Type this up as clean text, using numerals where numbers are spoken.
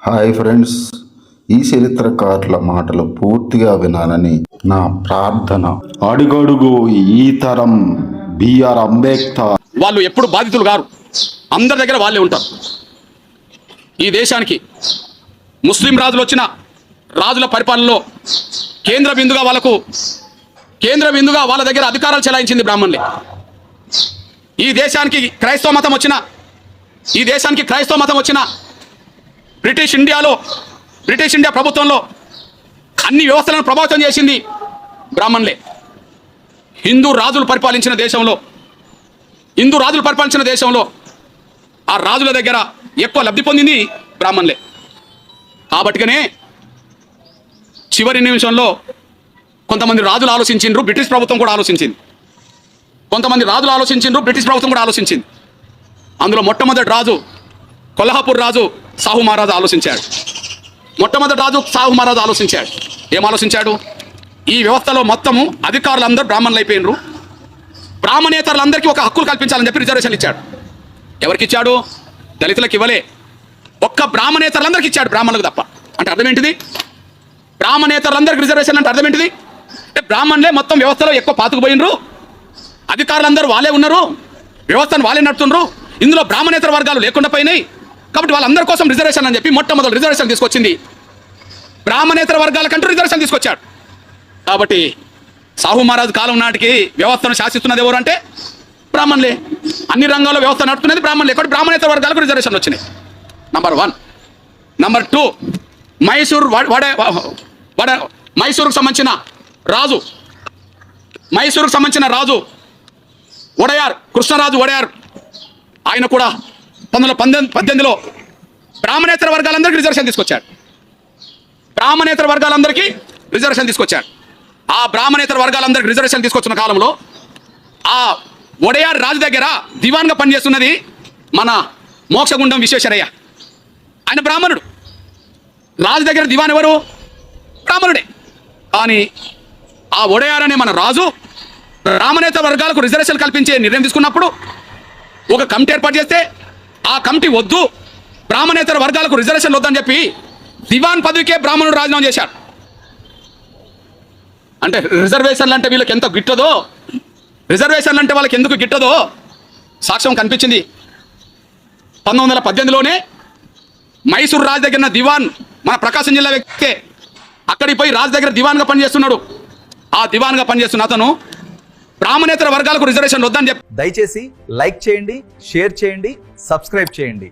Hi friends, ఈ చరిత్రకారుల మాటలు పూర్తిగా వినాలని నా ప్రార్థన. అడుగడుగు ఈ తరం బిఆర్ అంబేద్కర్. వాళ్ళు ఎప్పుడు బాధితులు గారు, అందరి దగ్గర వాళ్ళే ఉంటారు. ఈ దేశానికి ముస్లిం రాజులు వచ్చిన రాజుల పరిపాలనలో కేంద్ర బిందుగా వాళ్ళ దగ్గర అధికారాలు చెలాయించింది బ్రాహ్మణులే. ఈ దేశానికి క్రైస్తవ మతం వచ్చిన బ్రిటిష్ ఇండియా ప్రభుత్వంలో అన్ని వ్యవస్థలను ప్రభావితం చేసింది బ్రాహ్మణులే. హిందూ రాజులు పరిపాలించిన దేశంలో ఆ రాజుల దగ్గర ఎక్కువ లబ్ధి పొందింది బ్రాహ్మణులే. కాబట్టిగానే చివరి నిమిషంలో కొంతమంది రాజులు ఆలోచించిండ్రు, బ్రిటిష్ ప్రభుత్వం కూడా ఆలోచించింది. అందులో మొట్టమొదటి రాజు కొల్హాపూర్ రాజు సాహు మహారాజు ఆలోచించాడు. ఏం ఆలోచించాడు? ఈ వ్యవస్థలో మొత్తము అధికారులందరూ బ్రాహ్మణులు అయిపోయినరు, బ్రాహ్మణేతరులందరికీ ఒక హక్కులు కల్పించాలని చెప్పి రిజర్వేషన్లు ఇచ్చాడు. ఎవరికి ఇచ్చాడు? దళితులకు ఇవ్వలే, ఒక్క బ్రాహ్మణేతరులందరికీ ఇచ్చాడు, బ్రాహ్మణులకు తప్ప. అంటే అర్థం ఏంటిది? బ్రాహ్మణేతరులందరికీ రిజర్వేషన్ అంటే అర్థం ఏంటిది? అంటే బ్రాహ్మణులే మొత్తం వ్యవస్థలో ఎక్కువ పాతుకుపోయినరు, అధికారులందరూ వాళ్ళే ఉన్నారు, వ్యవస్థను వాళ్ళే నడుపుతున్నారు, ఇందులో బ్రాహ్మణేతర వర్గాలు లేకుండా పోయినాయి. కాబట్టి వాళ్ళందరి కోసం రిజర్వేషన్ అని చెప్పి మొట్టమొదటి రిజర్వేషన్ తీసుకొచ్చింది బ్రాహ్మణేతర వర్గాలకంటూ రిజర్వేషన్ తీసుకొచ్చాడు. కాబట్టి సాహు మహారాజు కాలం నాటికి వ్యవస్థను శాసిస్తున్నది ఎవరు అంటే బ్రాహ్మణులే. అన్ని రంగాల్లో వ్యవస్థ నడుపుతున్నది బ్రాహ్మణులే. కాబట్టి బ్రాహ్మణేతర వర్గాలకు రిజర్వేషన్లు వచ్చినాయి. నంబర్ 1. నంబర్ 2, మైసూరుకు సంబంధించిన రాజు ఒడయార్, కృష్ణరాజు ఒడయార్. ఆయన కూడా 1918లో బ్రాహ్మణేతర వర్గాలందరికీ రిజర్వేషన్ తీసుకొచ్చాడు. ఆ బ్రాహ్మణేతర వర్గాలందరికీ రిజర్వేషన్ తీసుకొచ్చిన కాలంలో ఆ ఒడయార్ రాజు దగ్గర దివాన్గా పనిచేస్తున్నది మన మోక్షగుండం విశ్వేశ్వరయ్య. ఆయన బ్రాహ్మణుడు. రాజు దగ్గర దివాన్ ఎవరు? బ్రాహ్మణుడే. కానీ ఆ ఒడయార్ అనే మన రాజు బ్రాహ్మణేతర వర్గాలకు రిజర్వేషన్ కల్పించే నిర్ణయం తీసుకున్నప్పుడు ఒక కమిటీ ఏర్పాటు చేస్తే ఆ కమిటీ వద్దు, బ్రాహ్మణేతర వర్గాలకు రిజర్వేషన్ వద్దని చెప్పి దివాన్ పదవికే బ్రాహ్మణుడు రాజీనామా చేశాడు. అంటే రిజర్వేషన్లు అంటే వీళ్ళకి ఎంత గిట్టదో, రిజర్వేషన్లు అంటే వాళ్ళకి ఎందుకు గిట్టదో సాక్ష్యం కనిపించింది. 1918లోనే మైసూరు రాజు దగ్గర దివాన్, మన ప్రకాశం జిల్లా వ్యక్తే, అక్కడికి పోయి రాజు దగ్గర దివాన్గా పనిచేస్తున్నాడు. ఆ దివాన్గా పనిచేస్తున్న అతను బ్రాహ్మణేతర వర్గాలకు రిజర్వేషన్ వద్దని చెప్పి. దయచేసి లైక్ చేయండి, షేర్ చేయండి, సబ్స్క్రైబ్ చేయండి.